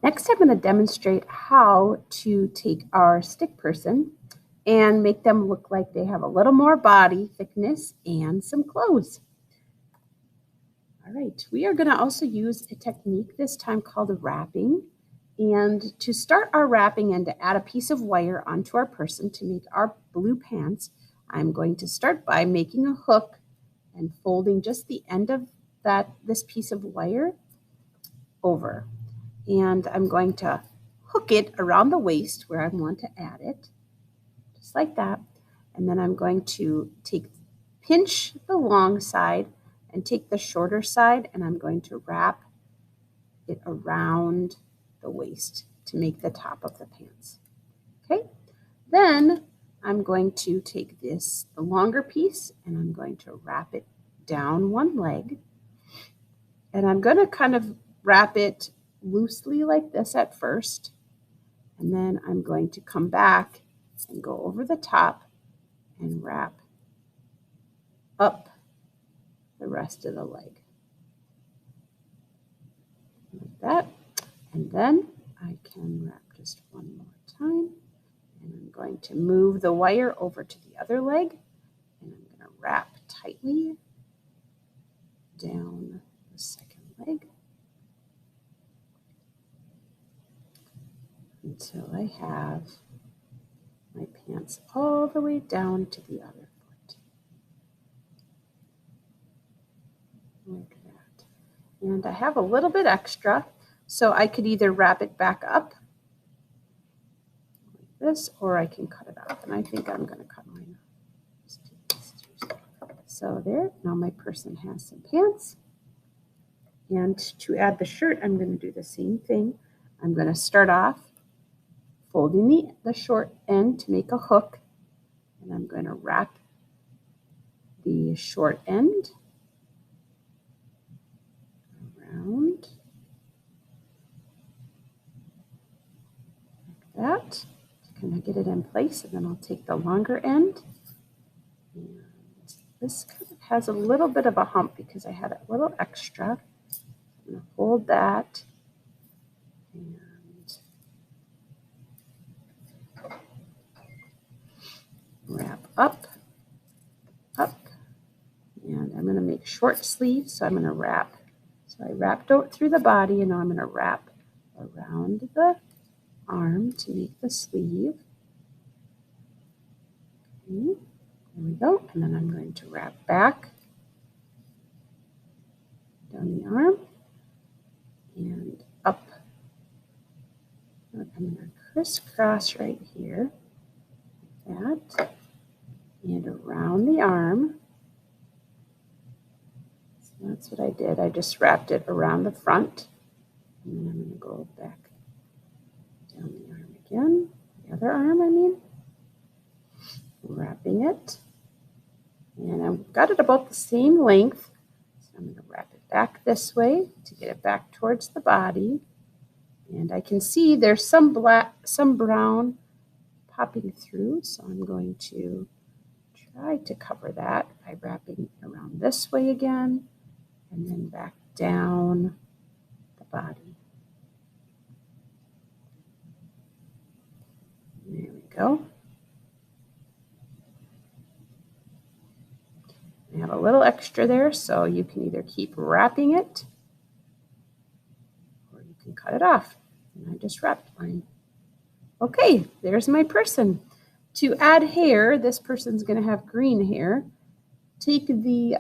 Next, I'm going to demonstrate how to take our stick person and make them look like they have a little more body thickness and some clothes. All right, we are going to also use a technique this time called wrapping. And to start our wrapping and to add a piece of wire onto our person to make our blue pants, I'm going to start by making a hook and folding just the end of this piece of wire over. And I'm going to hook it around the waist where I want to add it, just like that. And then I'm going to pinch the long side and take the shorter side, and I'm going to wrap it around the waist to make the top of the pants. Okay, then I'm going to take the longer piece, and I'm going to wrap it down one leg, and I'm going to kind of wrap it loosely like this at first, and then I'm going to come back and go over the top and wrap up the rest of the leg like that. And then I can wrap just one more time, and I'm going to move the wire over to the other leg, and I'm going to wrap tightly down the second leg until I have my pants all the way down to the other foot, like that. And I have a little bit extra, so I could either wrap it back up like this, or I can cut it off, and I think I'm going to cut mine off. So there, now my person has some pants. And to add the shirt, I'm going to do the same thing. I'm going to start off folding the short end to make a hook, and I'm going to wrap the short end around like that to kind of get it in place, and then I'll take the longer end. And this kind of has a little bit of a hump because I had a little extra. I'm going to hold that and wrap up, and I'm going to make short sleeves, so I'm going to wrap. So I wrapped out through the body, and now I'm going to wrap around the arm to make the sleeve. Okay, there we go. And then I'm going to wrap back down the arm and up. I'm going to crisscross right here like that and around the arm. So that's what I did. I just wrapped it around the front, and then I'm going to go back down the arm again, the other arm, I mean, wrapping it. And I've got it about the same length, so I'm going to wrap it back this way to get it back towards the body. And I can see there's some brown popping through, so I'm going to try to cover that by wrapping it around this way again, and then back down the body. There we go. I have a little extra there, so you can either keep wrapping it or you can cut it off. And I just wrapped mine. Okay, there's my person. To add hair, this person's going to have green hair. Take the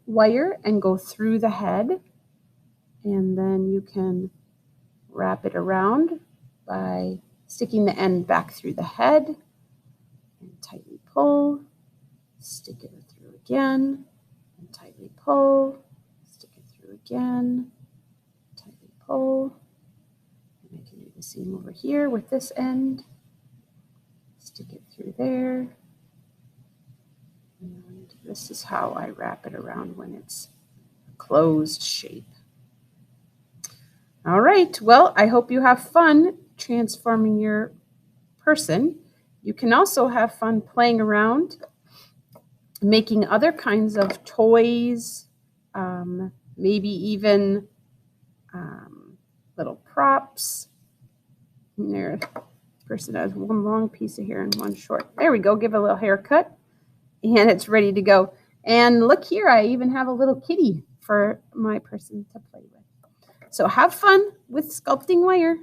wire and go through the head, and then you can wrap it around by sticking the end back through the head and tightly pull, stick it through again, and tightly pull, stick it through again, tightly pull. And I can do the same over here with this end, stick it through there. And this is how I wrap it around when it's a closed shape. All right, well, I hope you have fun transforming your person. You can also have fun playing around, making other kinds of toys, maybe even little props And there, person has one long piece of hair and one short. There we go. Give it a little haircut, and it's ready to go. And look here, I even have a little kitty for my person to play with. So have fun with sculpting wire.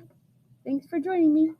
Thanks for joining me.